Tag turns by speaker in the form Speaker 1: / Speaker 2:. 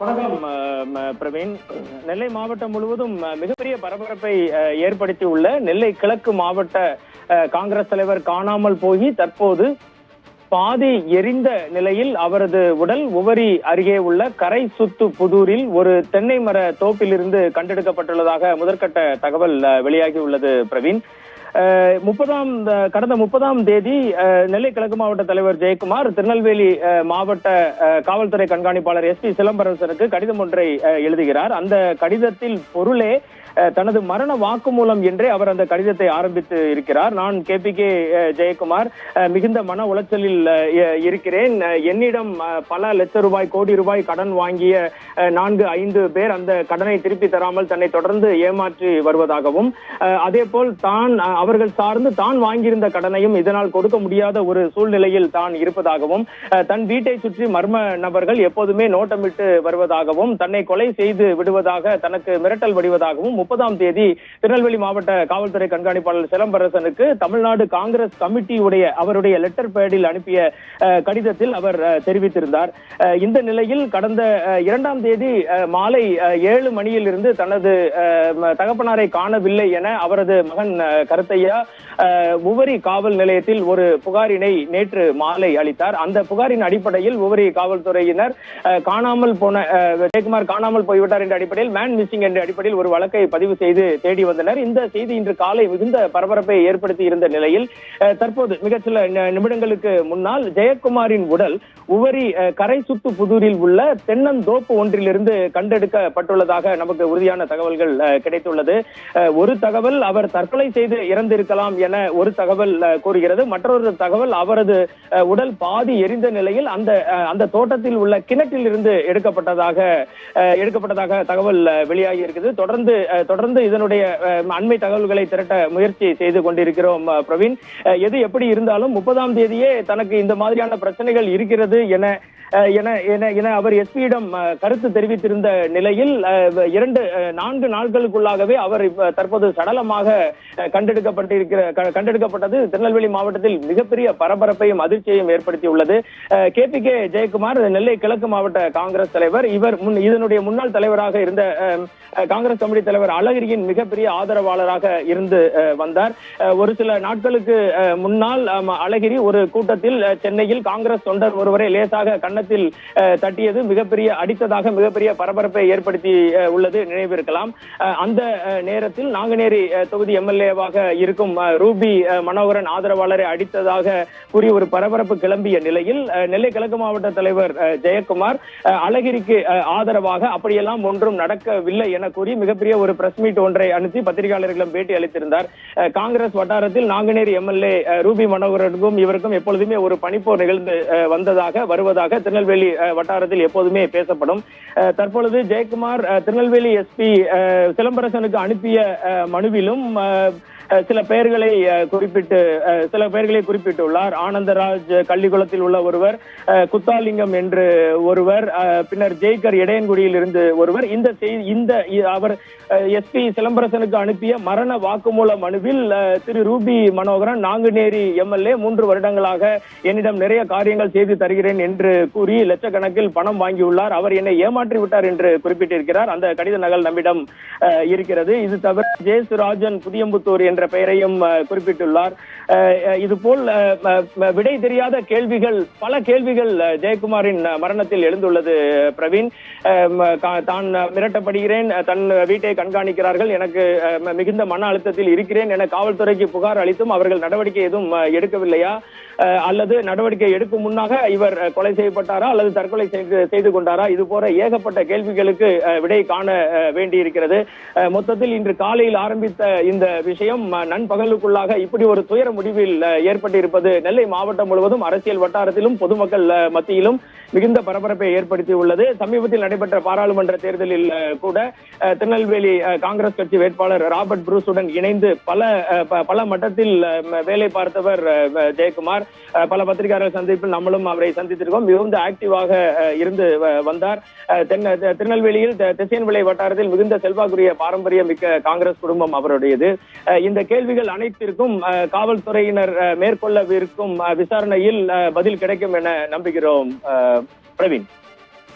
Speaker 1: வணக்கம் பிரவீன். நெல்லை மாவட்டம் முழுவதும் மிகப்பெரிய பரபரப்பை ஏற்படுத்தி உள்ள நெல்லை கிழக்கு மாவட்ட காங்கிரஸ் தலைவர் காணாமல் போய் தற்போது பாதி எரிந்த நிலையில் அவரது உடல் உவரி அருகே உள்ள கரை சுத்து புதூரில் ஒரு தென்னை மர தோப்பிலிருந்து கண்டெடுக்கப்பட்டுள்ளதாக முதற்கட்ட தகவல் வெளியாகி உள்ளது. பிரவீன், கடந்த 30ஆம் தேதி நெல்லை கிழக்கு மாவட்ட தலைவர் ஜெயக்குமார் திருநெல்வேலி மாவட்ட காவல்துறை கண்காணிப்பாளர் SP சிலம்பரசனுக்கு கடிதம் ஒன்றை எழுதுகிறார். அந்த கடிதத்தில் பொருளே தனது மரண வாக்குமூலம் என்றே அவர் அந்த கடிதத்தை ஆரம்பித்து இருக்கிறார். நான் KPK ஜெயக்குமார் மிகுந்த மன உளைச்சலில் இருக்கிறேன். என்னிடம் பல லட்ச ரூபாய், கோடி ரூபாய் கடன் வாங்கிய 4-5 பேர் அந்த கடனை திருப்பி தராமல் தன்னை தொடர்ந்து ஏமாற்றி வருவதாகவும், அதே போல் அவர்கள் சார்ந்து தான் வாங்கியிருந்த கடனையும் இதனால் கொடுக்க முடியாத ஒரு சூழ்நிலையில் தான் இருப்பதாகவும், தன் வீட்டை சுற்றி மர்ம நபர்கள் எப்போதுமே நோட்டமிட்டு வருவதாகவும், தன்னை கொலை செய்து விடுவதாக தனக்கு மிரட்டல் வடிவதாகவும் 30ஆம் தேதி திருநெல்வேலி மாவட்ட காவல்துறை கண்காணிப்பாளர் சிலம்பரசனுக்கு தமிழ்நாடு காங்கிரஸ் கமிட்டியுடைய அவருடைய லெட்டர் பேடில் அனுப்பிய கடிதத்தில் அவர் தெரிவித்திருந்தார். இந்த நிலையில் கடந்த 2ஆம் தேதி மாலை 7 மணியிலிருந்து தனது தகப்பனாரை காணவில்லை என அவரது மகன் கருத்தையா உவரி காவல் நிலையத்தில் ஒரு புகாரினை நேற்று மாலை அளித்தார். அந்த புகாரின் அடிப்படையில் உவரி காவல்துறையினர் ஜெயக்குமார் காணாமல் போய்விட்டார் என்ற அடிப்படையில் மேன் மிஸ்ஸிங் என்ற அடிப்படையில் ஒரு வழக்கை பதிவு செய்து தேடி வந்தனர். இந்த செய்தி இன்று காலை மிகுந்த பரபரப்பை ஏற்படுத்தி இருந்த நிலையில் தற்போது மிக சில நிமிடங்களுக்கு முன்னால் ஜெயக்குமாரின் உடல் உவரி கரை சுத்து புதூரில் உள்ள தென்னந்தோப்பு ஒன்றிலிருந்து கண்டெடுக்கப்பட்டுள்ளதாக நமக்கு உறுதியான தகவல்கள் கிடைத்துள்ளது. ஒரு தகவல் அவர் தற்கொலை செய்து இறந்திருக்கலாம் என ஒரு தகவல் கூறுகிறது. மற்றொரு தகவல் அவரது உடல் பாதி எரிந்த நிலையில் அந்த தோட்டத்தில் உள்ள கிணற்றில் இருந்து எடுக்கப்பட்டதாக தகவல் வெளியாகி இருக்குது. தொடர்ந்து இதனுடைய அண்மை தகவல்களை திரட்ட முயற்சி செய்து கொண்டிருக்கிறோம். பிரவீன், எது எப்படி இருந்தாலும் 30ஆம் தேதியே தனக்கு இந்த மாதிரியான பிரச்சனைகள் இருக்கிறது என அவர் SPயிடம் கருத்து தெரிவித்திருந்த நிலையில் 4 நாட்களுக்குள்ளாகவே அவர் தற்போது சடலமாக கண்டெடுக்கப்பட்டது திருநெல்வேலி மாவட்டத்தில் மிகப்பெரிய பரபரப்பையும் அதிர்ச்சியையும் ஏற்படுத்தியுள்ளது. KPK ஜெயக்குமார் நெல்லை கிழக்கு மாவட்ட காங்கிரஸ் தலைவர். இவர் இதனுடைய முன்னாள் தலைவராக இருந்த காங்கிரஸ் கமிட்டி தலைவர் அழகிரியின் மிகப்பெரிய ஆதரவாளராக இருந்து வந்தார். ஒரு சில நாட்களுக்கு முன்னால் அழகிரி ஒரு கூட்டத்தில் சென்னையில் காங்கிரஸ் தொண்டர் ஒருவரை லேசாக கன்னத்தில் தட்டியது அடித்ததாக மிகப்பெரிய பரபரப்பை ஏற்படுத்தி உள்ளது நினைவிருக்கலாம். அந்த நேரத்தில் நாங்குநேரி தொகுதி MLAவாக இருக்கும் ரூபி மனோகரன் ஆதரவாளரை அடித்ததாக கூறி ஒரு பரபரப்பு கிளம்பிய நிலையில் நெல்லை கிழக்கு மாவட்ட தலைவர் ஜெயக்குமார் அழகிரிக்கு ஆதரவாக அப்படியெல்லாம் ஒன்றும் நடக்கவில்லை என கூறி மிகப்பெரிய ஒரு பிரஸ் மீட் ஒன்றை அனுப்பி பத்திரிகையாளர்களிடம் பேட்டி அளித்திருந்தார். காங்கிரஸ் வட்டாரத்தில் நாங்குநேரி MLA ரூபி மனோகரனுக்கும் இவருக்கும் எப்பொழுதுமே ஒரு பனிப்போர் நிகழ்ந்து வருவதாக திருநெல்வேலி வட்டாரத்தில் எப்போதுமே பேசப்படும். தற்பொழுது ஜெயக்குமார் திருநெல்வேலி SP சிலம்பரசனுக்கு அனுப்பிய மனுவிலும் சில பெயர்களை குறிப்பிட்டுள்ளார். ஆனந்தராஜ் கள்ளிக்குளத்தில் உள்ள ஒருவர், குத்தாலிங்கம் என்று ஒருவர், பின்னர் ஜெய்கர் இடையன்குடியில் இருந்து ஒருவர். அவர் SP சிலம்பரசனுக்கு அனுப்பிய மரண வாக்குமூல மனுவில் திரு ரூபி மனோகரன் நாங்குநேரி MLA 3 வருடங்களாக என்னிடம் நிறைய காரியங்கள் செய்து தருகிறேன் என்று கூறி லட்சக்கணக்கில் பணம் வாங்கியுள்ளார். அவர் என்னை ஏமாற்றி விட்டார் என்று குறிப்பிட்டிருக்கிறார். அந்த கடித நகல் நம்மிடம் இருக்கிறது. இது தவிர ஜெயசுராஜன் புதியம்புத்தூர் என்ற பெயரையும் குறிப்பிட்டுள்ளார். இதுபோல் விடை தெரியாத பல கேள்விகள் ஜெயக்குமாரின் மரணத்தில் எழுந்துள்ளது. பிரவீன், தான் மிரட்டப்படுகிறேன், தன் வீட்டை கண்காணிக்கிறார்கள், எனக்கு மிகுந்த மன அழுத்தத்தில் இருக்கிறேன் என காவல்துறைக்கு புகார் அளித்தும் அவர்கள் நடவடிக்கை எதுவும் எடுக்கவில்லையா, அல்லது நடவடிக்கை எடுக்கும் முன்னாக இவர் கொலை செய்யப்பட்டாரா அல்லது தற்கொலை செய்து கொண்டாரா, இது போல ஏகப்பட்ட கேள்விகளுக்கு விடை காண வேண்டியிருக்கிறது. மொத்தத்தில் இன்று காலையில் ஆரம்பித்த இந்த விஷயம் நண்பகலுக்குள்ளாக இப்படி ஒரு துயர முடிவில் ஏற்பட்டிருப்பது நெல்லை மாவட்டம் முழுவதும் அரசியல் வட்டாரத்திலும் பொதுமக்கள் மத்தியிலும் மிகுந்த பரபரப்பை ஏற்படுத்தி உள்ளது. சமீபத்தில் நடைபெற்ற பாராளுமன்ற தேர்தலில் கூட திருநெல்வேலி காங்கிரஸ் கட்சி வேட்பாளர் ராபர்ட் புரூஸுடன் இணைந்து பல மட்டத்தில் வேலை பார்த்தவர் ஜெயக்குமார். பல பத்திரிகையாளர் சந்திப்பில் நம்மளும் அவரை சந்தித்திருக்கோம். மிகுந்த ஆக்டிவாக இருந்து வந்தார். திருநெல்வேலியில் திசையன்விளை வட்டாரத்தில் மிகுந்த செல்வாக்குரிய பாரம்பரியம் மிக்க காங்கிரஸ் குடும்பம் அவருடையது. இந்த கேள்விகள் அனைத்திற்கும் காவல்துறையினர் மேற்கொள்ளவிருக்கும் விசாரணையில் பதில் கிடைக்கும் என நம்புகிறோம். பிரவீன்.